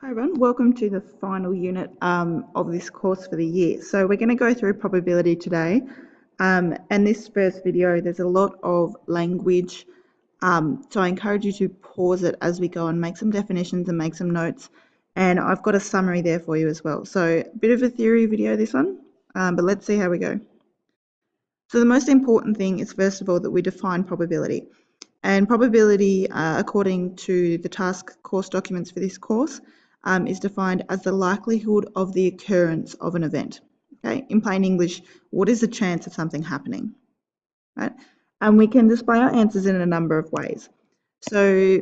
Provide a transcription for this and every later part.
Hi everyone, welcome to the final unit of this course for the year. So we're going to go through probability today, and this first video there's a lot of language, so I encourage you to pause it as we go and make some definitions and make some notes, and I've got a summary there for you as well. So a bit of a theory video this one, but let's see how we go. So the most important thing is first of all that we define probability, and probability according to the task course documents for this course is defined as the likelihood of the occurrence of an event. Okay, in plain English, what is the chance of something happening? Right, and we can display our answers in a number of ways. So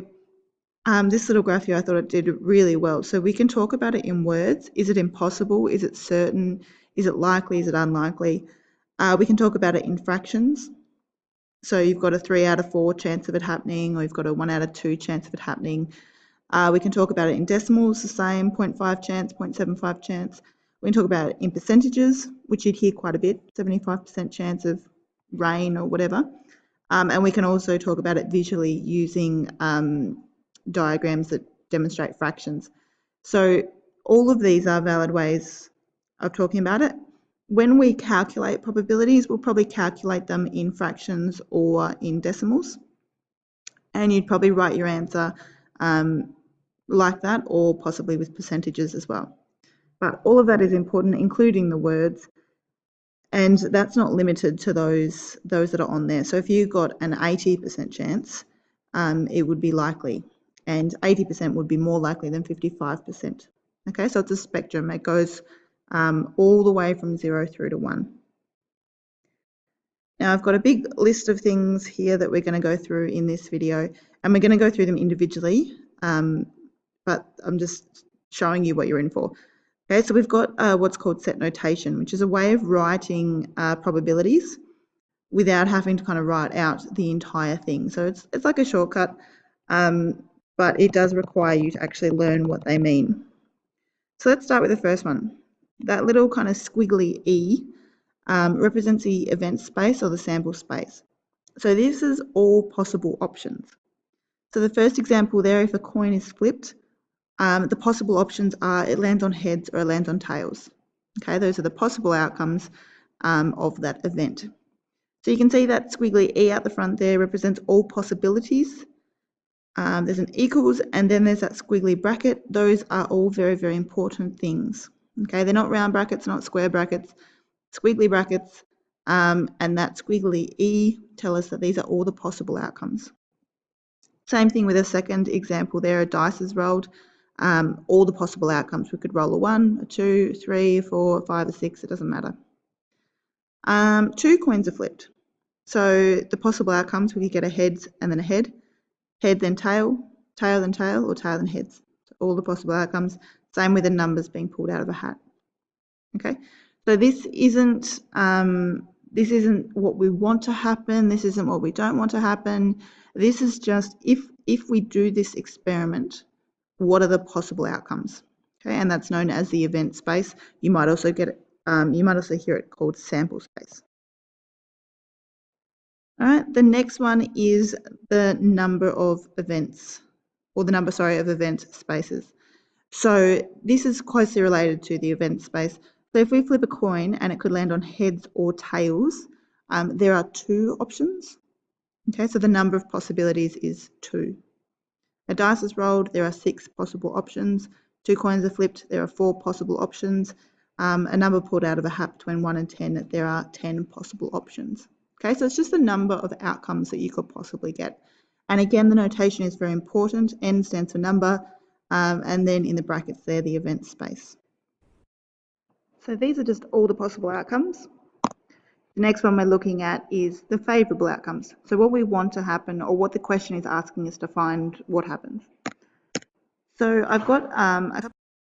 this little graph here, I thought it did really well. So we can talk about it in words. Is it impossible? Is it certain? Is it likely? Is it unlikely? We can talk about it in fractions. So you've got a 3 out of 4 chance of it happening, or you've got a 1 out of 2 chance of it happening. We can talk about it in decimals, the same, 0.5 chance, 0.75 chance. We can talk about it in percentages, which you'd hear quite a bit, 75% chance of rain or whatever. And we can also talk about it visually using diagrams that demonstrate fractions. So all of these are valid ways of talking about it. When we calculate probabilities, we'll probably calculate them in fractions or in decimals. And you'd probably write your answer like that, or possibly with percentages as well. But all of that is important, including the words, and that's not limited to those that are on there. So if you got an 80% chance, it would be likely, and 80% would be more likely than 55%. Okay, so it's a spectrum. It goes all the way from 0 through to 1. Now I've got a big list of things here that we're going to go through in this video, and we're going to go through them individually, but I'm just showing you what you're in for. Okay, so we've got what's called set notation, which is a way of writing probabilities without having to kind of write out the entire thing. So it's like a shortcut, but it does require you to actually learn what they mean. So let's start with the first one. That little kind of squiggly E represents the event space or the sample space. So this is all possible options. So the first example there, if a coin is flipped, the possible options are it lands on heads or it lands on tails. Okay, those are the possible outcomes of that event. So you can see that squiggly E out the front there represents all possibilities. There's an equals, and then there's that squiggly bracket. Those are all very, very important things. Okay, they're not round brackets, not square brackets, squiggly brackets, and that squiggly E tell us that these are all the possible outcomes. Same thing with a second example there, a dice is rolled. All the possible outcomes. We could roll a 1, a 2, 3, 4, 5, or 6, it doesn't matter. 2 coins are flipped. So the possible outcomes, we could get a heads and then a head then tail, tail then tail, or tail then heads. So all the possible outcomes. Same with the numbers being pulled out of a hat. Okay, so this isn't what we want to happen. This isn't what we don't want to happen. This is just if we do this experiment, what are the possible outcomes? Okay, and that's known as the event space. You might also get it. You might also hear it called sample space. All right. The next one is the number of events, or the number, sorry, of event spaces. So this is closely related to the event space. So if we flip a coin and it could land on heads or tails, there are 2 options. Okay, so the number of possibilities is 2. A dice is rolled, there are 6 possible options. 2 coins are flipped, there are 4 possible options. A number pulled out of a hat between 1 and 10, there are 10 possible options. Okay, so it's just the number of outcomes that you could possibly get. And again, the notation is very important. N stands for number, and then in the brackets there, the event space. So these are just all the possible outcomes. The next one we're looking at is the favourable outcomes. So what we want to happen, or what the question is asking us to find what happens. So I've got a couple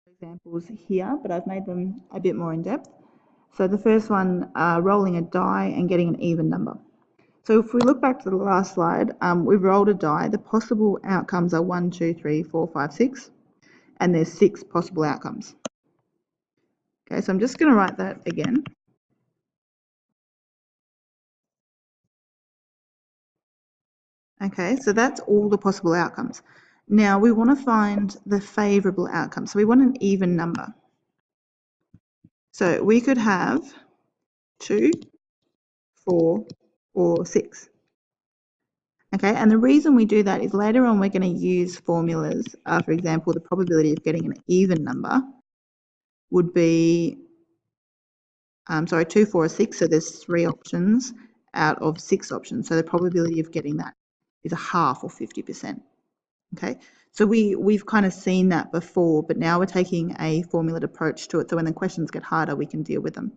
of examples here, but I've made them a bit more in depth. So the first one, rolling a die and getting an even number. So if we look back to the last slide, we've rolled a die. The possible outcomes are 1, 2, 3, 4, 5, 6, and there's 6 possible outcomes. Okay, so I'm just going to write that again. Okay, so that's all the possible outcomes. Now we want to find the favourable outcome. So we want an even number. So we could have 2, 4, or 6. Okay, and the reason we do that is later on we're going to use formulas. For example, the probability of getting an even number would be, 2, 4, or 6. So there's 3 options out of 6 options. So the probability of getting that is a half, or 50%. Okay, so we've kind of seen that before, but now we're taking a formulated approach to it. So when the questions get harder, we can deal with them.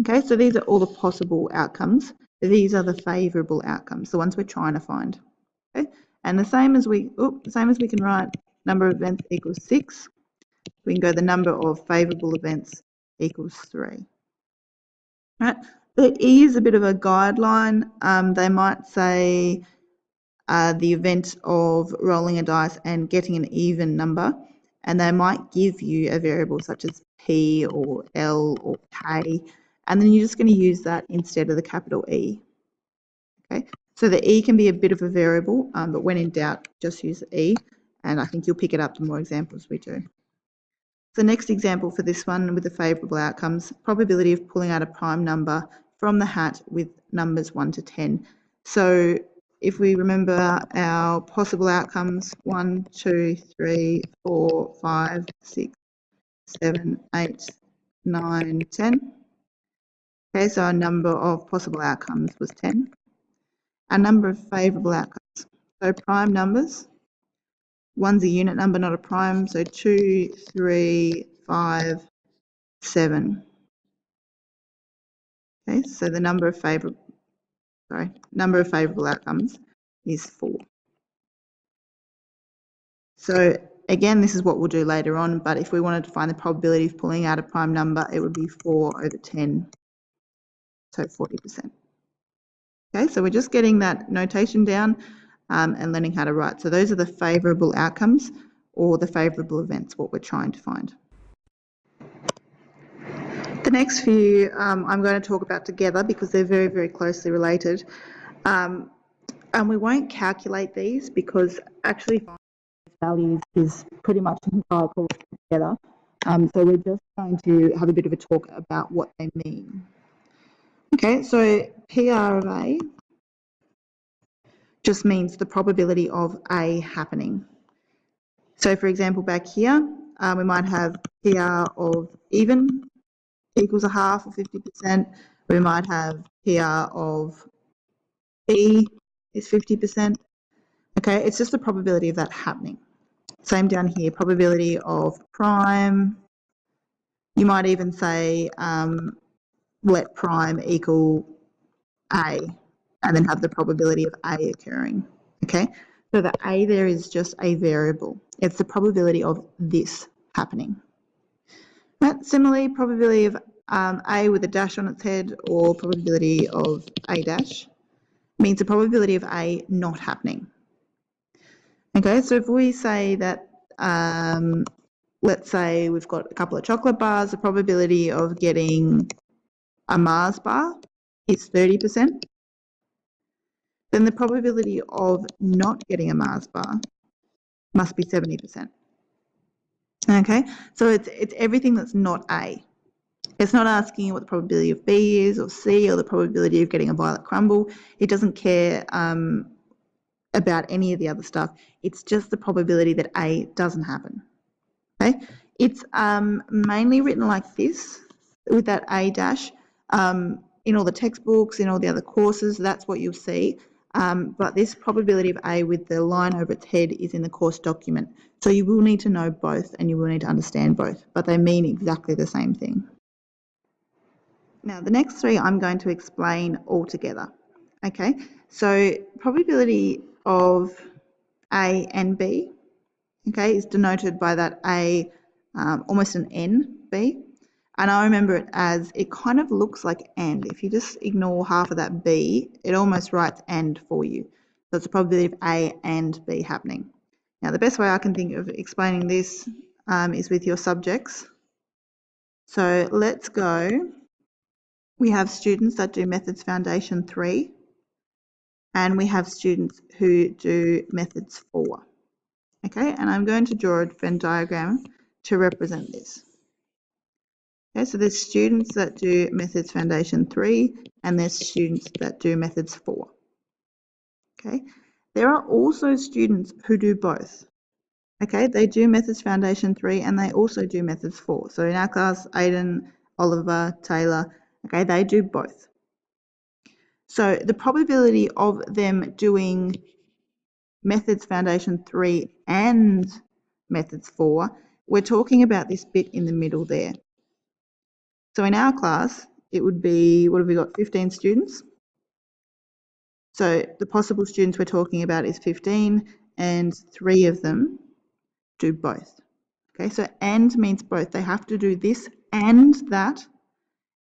Okay, so these are all the possible outcomes. These are the favourable outcomes, the ones we're trying to find. Okay, and the same as we can write number of events equals 6, we can go the number of favourable events equals 3. Right? The E is a bit of a guideline. They might say the event of rolling a dice and getting an even number, and they might give you a variable such as P or L or K, and then you're just going to use that instead of the capital E. Okay, so the E can be a bit of a variable, but when in doubt, just use the E, and I think you'll pick it up the more examples we do. The next example for this one with the favourable outcomes, probability of pulling out a prime number from the hat with numbers 1 to 10. So if we remember our possible outcomes, 1, 2, 3, 4, 5, 6, 7, 8, 9, 10. Okay, so our number of possible outcomes was 10. Our number of favourable outcomes, so prime numbers, 1's a unit number, not a prime, so 2, 3, 5, 7. Okay, so the number of favourable outcomes is 4. So again, this is what we'll do later on, but if we wanted to find the probability of pulling out a prime number, it would be 4 over 10, so 40%. Okay, so we're just getting that notation down and learning how to write. So those are the favourable outcomes or the favourable events, what we're trying to find. The next few I'm going to talk about together because they're very, very closely related. And we won't calculate these because actually finding these values is pretty much an entire course together. So we're just going to have a bit of a talk about what they mean. Okay, so PR of A just means the probability of A happening. So for example, back here, we might have PR of even equals a half or 50%. We might have PR of B is 50%. Okay, it's just the probability of that happening. Same down here, probability of prime. You might even say let prime equal A and then have the probability of A occurring. Okay, so the A there is just a variable. It's the probability of this happening. Right? Similarly, probability of A with a dash on its head or probability of A dash means the probability of A not happening. Okay, so if we say that, let's say we've got a couple of chocolate bars, the probability of getting a Mars bar is 30%, then the probability of not getting a Mars bar must be 70%. Okay, so it's everything that's not A. It's not asking you what the probability of B is or C or the probability of getting a violet crumble. It doesn't care about any of the other stuff. It's just the probability that A doesn't happen. Okay, it's mainly written like this with that A dash in all the textbooks, in all the other courses. That's what you'll see. But this probability of A with the line over its head is in the course document. So you will need to know both and you will need to understand both, but they mean exactly the same thing. Now, the next three I'm going to explain all together. Okay, so probability of A and B, okay, is denoted by that A, almost an N, B. And I remember it as, it kind of looks like and. If you just ignore half of that B, it almost writes and for you. So it's the probability of A and B happening. Now, the best way I can think of explaining this is with your subjects. So let's go. We have students that do Methods Foundation 3, and we have students who do Methods 4. Okay, and I'm going to draw a Venn diagram to represent this. Okay, so there's students that do methods foundation 3 and there's students that do methods 4. Okay, there are also students who do both. Okay, they do methods foundation 3 and they also do methods 4. So in our class, Aiden, Oliver, Taylor, okay, they do both. So the probability of them doing methods foundation 3 and methods 4, we're talking about this bit in the middle there. So in our class, it would be, what have we got, 15 students? So the possible students we're talking about is 15 and 3 of them do both. Okay, so and means both. They have to do this and that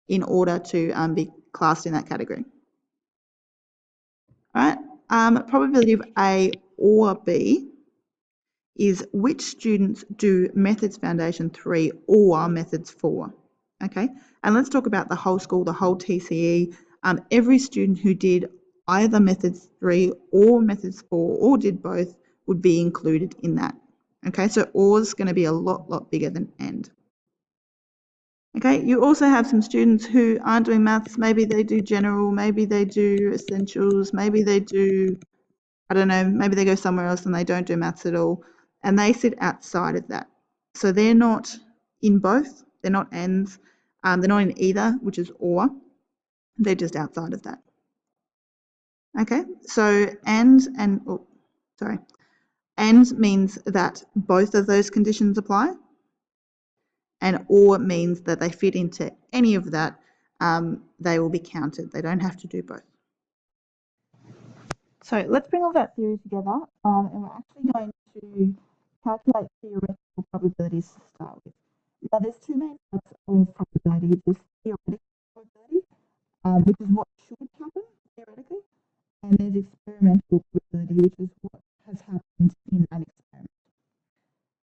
in order to be classed in that category. All right, probability of A or B is which students do methods foundation 3 or methods 4. Okay, and let's talk about the whole school, the whole TCE. Every student who did either methods 3 or methods 4 or did both would be included in that. Okay, so or is going to be a lot bigger than and. Okay, you also have some students who aren't doing maths. Maybe they do general, maybe they do essentials, maybe they do, I don't know, maybe they go somewhere else and they don't do maths at all, and they sit outside of that. So they're not in both, they're not ands, they're not in either, which is or, they're just outside of that. Okay, so and means that both of those conditions apply, and or means that they fit into any of that, they will be counted. They don't have to do both. So let's bring all that theory together, and we're actually going to calculate theoretical probabilities to start with. Now, there's two main types of probability. There's theoretical probability, which is what should happen theoretically, and there's experimental probability, which is what has happened in an experiment.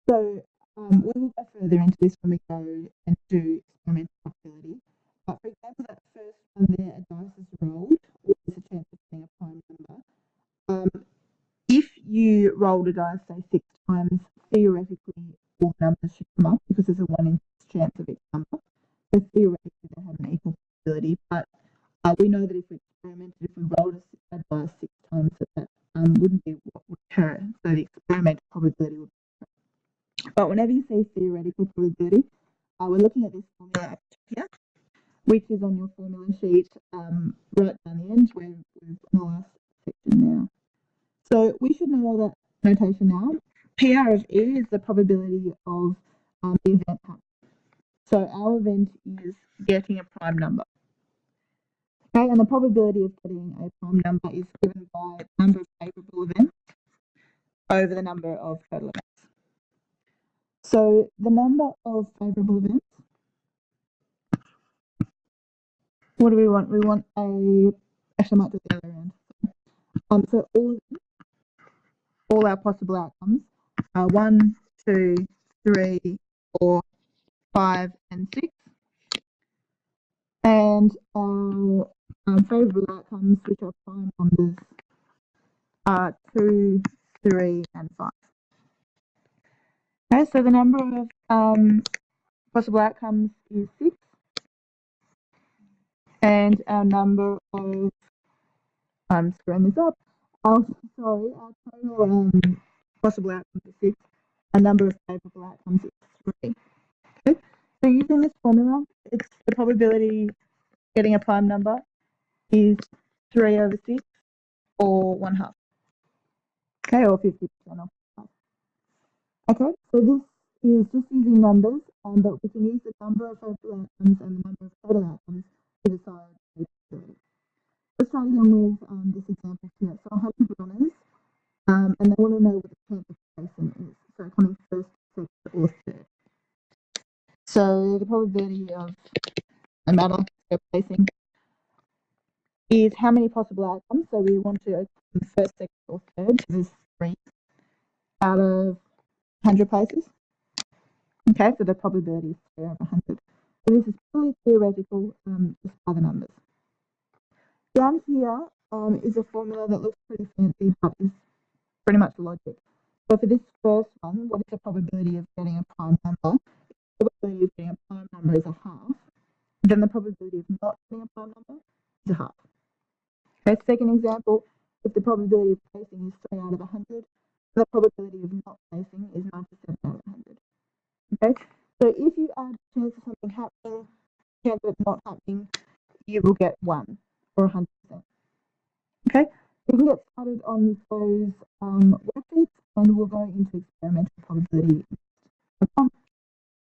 So we will go further into this when we go and do experimental probability. But for example, that first one there, a dice is rolled, or there's a chance of getting a prime number. If you rolled a dice, say 6 times, theoretically all numbers should come up because there's a 1 in 6 chance of each number. So theoretically they have an equal probability, but we know that if we experimented, if we rolled a dice 6 times, that wouldn't be what would occur. So the experimental probability would occur. But whenever you say theoretical probability, we're looking at this formula up here, which is on your formula sheet right down the end where we're in the last section now. So we should know all that notation now. PR of E is the probability of the event happening. So our event is getting a prime number. Okay, and the probability of getting a prime number is given by the number of favourable events over the number of total events. So the number of favourable events, what do we want? We want actually I might do it the other way around. So all our possible outcomes are 1, 2, 3, 4, 5, and 6. And our favourable outcomes, which are prime numbers, are 2, 3, and 5. Okay, so the number of possible outcomes is 6. And our number of, I'm screwing this up, our total possible outcomes is 6. Our number of favourable outcomes is 3. Okay, so using this formula, it's the probability getting a prime number is 3 over 6 or 1/2. Okay, or 50% of half. Okay, so this is just using numbers, but we can use the number of favourable outcomes and the number of total outcomes to decide the probability. Let's start again with this example here. So 100 runners, and they want to know what the chance of placing is. So coming first, second, or third. So the probability of a matter of placing is how many possible outcomes. So we want to open first, second, or third. So there's 3 out of 100 places. Okay, so the probability is 3 over 100. So this is purely theoretical, just by the numbers. Down here is a formula that looks pretty fancy, but is pretty much logic. So for this first one, what is the probability of getting a prime number? The probability of getting a prime number is a half. Then the probability of not getting a prime number is a half. Okay, second example, if the probability of placing is 3 out of 100, the probability of not placing is 97 out of 100. Okay, so if you add chance of something happening, chance of it not happening, you will get 1 or 100%. Okay, you can get started on those worksheets and we'll go into experimental probability.